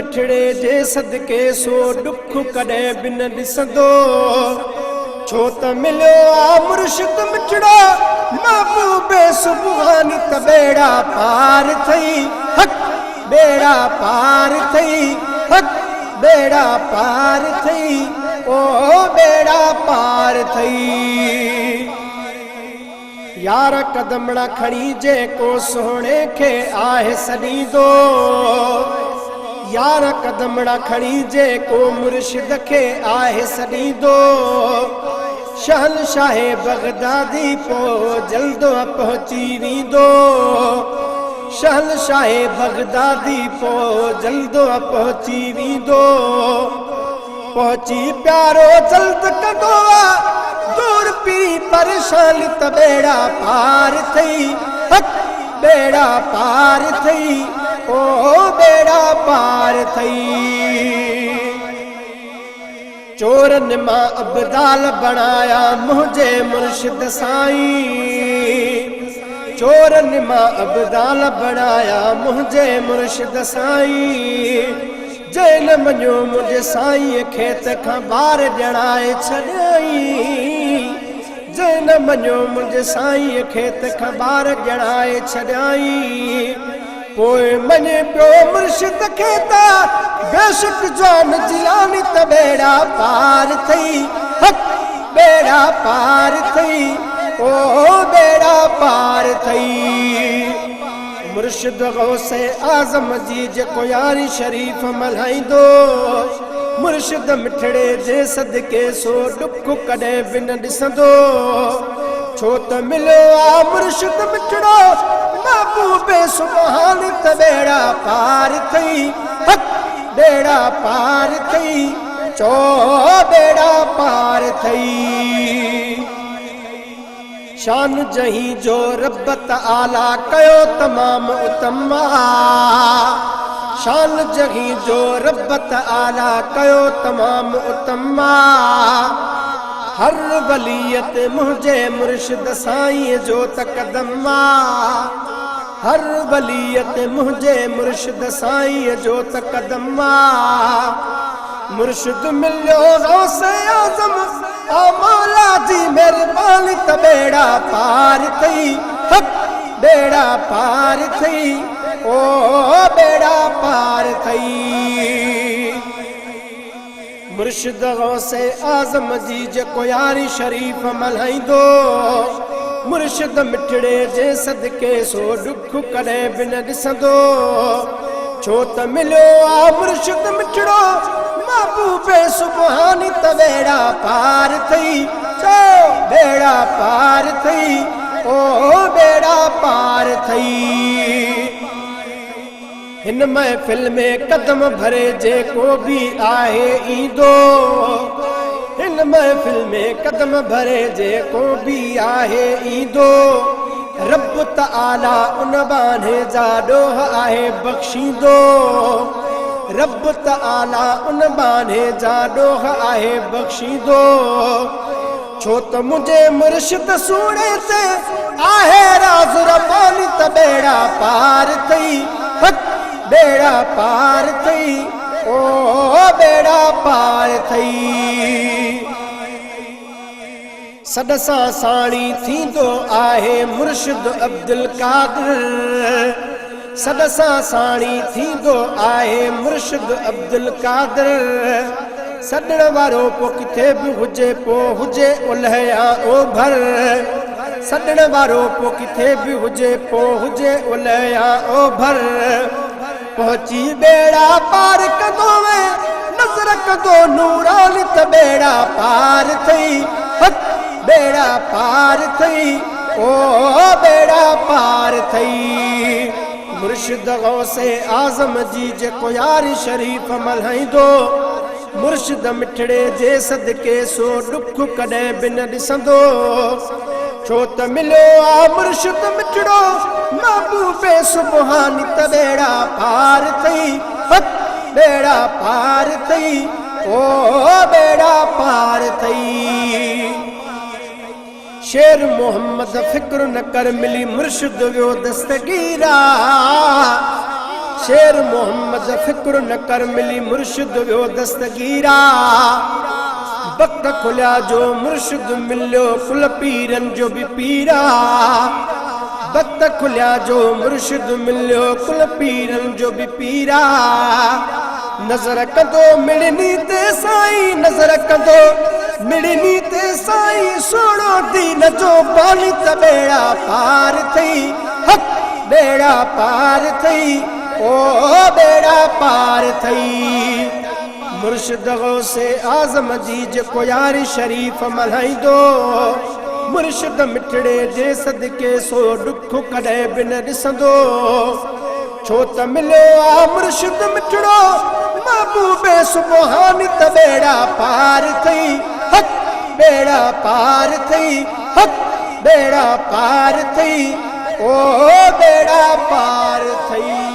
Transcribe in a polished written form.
मिठड़े जे सदके सो दुख कॾहिं बि न ॾिसंदो छो त मिलियो आ मुर्शिद मिठड़ो महबूबे सुभानी त बेड़ा पार थई हक बेड़ा पार थई हक बेड़ा पार थई ओ बेड़ा पार थई यार कदमड़ा खणी जेको सोहणे खे आहे सॾींदो यार कदमड़ा खणी जेको मुर्शिद खे आहे सॾींदो शहनशाह बगदादी पो जल्दो पहुची वेंदो शहनशाह बगदादी पो जल्दो पहुची वेंदो पहुची प्यारो जल्द कदो दूर पी परेशानी त बेड़ा पार थई हक बेड़ा पार थई ओ बेड़ा पार थई चोरन मां अब्दाल बनाया मुझे मुर्शिद साईं चोरन मां अब्दाल बनाया मुझे मुर्शिद साईं जैन मञो मुझे साईं खेत खां बार जणाए छॾियई जैन मञो मुझे साईं खेत खां बार जणाए छॾियई पोइ मञे पियो मुर्शिद खे त बेशक जान जिलानी त बेड़ा पार थई हक बेड़ा पार थई ओ बेड़ा पार थई मुर्शिद गौसे आज़म जी जेको यारी शरीफ मल्हाईंदो मुर्शिद मिठड़े जे सदके सो दुख कॾहिं बि न ॾिसंदो छो त मिलियो आ मुर्शिद मिठड़ो महबूबे सुभानी त बेड़ा पार थई हक बेड़ा पार थई चो बेड़ा पार थई शान जही जो रब तआला कयो तमाम उतमा शान जही जो रब तआला कयो तमाम उतमा हर वलियत मुझे मुर्शिद साईं जो तकदमा हर वलियत मुझे मुर्शिद साईं जो तकदमा मुर्शिद मिलियो गौसे आज़म आ मौला जी मेहरबानी त बेड़ा पार थई हक बेड़ा पार थई ओ बेड़ा पार थई मुर्शिद गौसे आज़म जी जेको यारी शरीफ मल्हाईंदो मुर्शिद मिठड़े जे सदके सो दुख कॾहिं बि न ॾिसंदो छो त मिलियो आ मुर्शिद मिठड़ो महबूबे सुभानी त बेड़ा पार थई चो बेड़ा पार थई ओ बेड़ा पार थई हिन महफिल में कदम भरे जेको भी आहे ईंदो हिन महफिल में कदम भरे जेको भी आहे ईंदो रब तआला उन बाने जा ॾोह आहे बख़्शींदो रब तआला उन बाने जा ॾोह आहे बख़्शींदो छो त मुझे मुर्शिद सूणे ते आहे राज़ रब्बानी त बेड़ा पार थई हक बेड़ा पार थई ओ बेड़ा पार थई सॾ सां साणी थींदो आहे मुर्शिद अब्दुल कादिर सॾ सां साणी थींदो आहे मुर्शिद अब्दुल कादिर सॾण वारो पो किथे बि हुजे पो हुजे ओलह या ओभर सॾण वारो पो किथे बि हुजे पो हुजे ओलह या ओभर पहुची बेड़ा पार कंदो वे नज़र कंदो नूरानी त बेड़ा पार थई हक बेड़ा पार थई ओ बेड़ा पार थई मुर्शिद गौसे आज़म जी जेको यारी शरीफ मल्हाईंदो मुर्शिद मिठड़े जे सदके सो दुख कॾहिं बि न ॾिसंदो छो त मिलियो आ मुर्शिद मिठड़ो महबूबे सुभानी त बेड़ा पार थई हक बेड़ा पार थई ओ बेड़ा पार थई शेर मोहम्मद फिक्र न कर मिली मुर्शिद वियो दस्तगीरा शेर मोहम्मद फिक्र न कर मिली मुर्शिद वियो दस्तगीरा वक्त खुलिया जो मुर्शिद मिलियो कुल पीरन जो भी पीरा वक्त खुलिया जो मुर्शिद मिलियो कुल पीरन जो भी पीरा नजर कंदो मिड़नी ते साईं नजर कंदो मिड़नी ते साईं सोणो दीन जो बानी त बेड़ा पार थई हक बेड़ा पार थई ओ बेड़ा पार थई मुर्शिद गौसे आज़म जी जेको यारी शरीफ मल्हाईंदो मुर्शिद मिठड़े जे सदके सो दुख कॾहिं बि न ॾिसंदो छो त मिलियो आ मुर्शिद मिठड़ो महबूबे सुबहानी त बेड़ा पार थई हक बेड़ा पार थई हक बेड़ा पार थई ओ बेड़ा पार थई।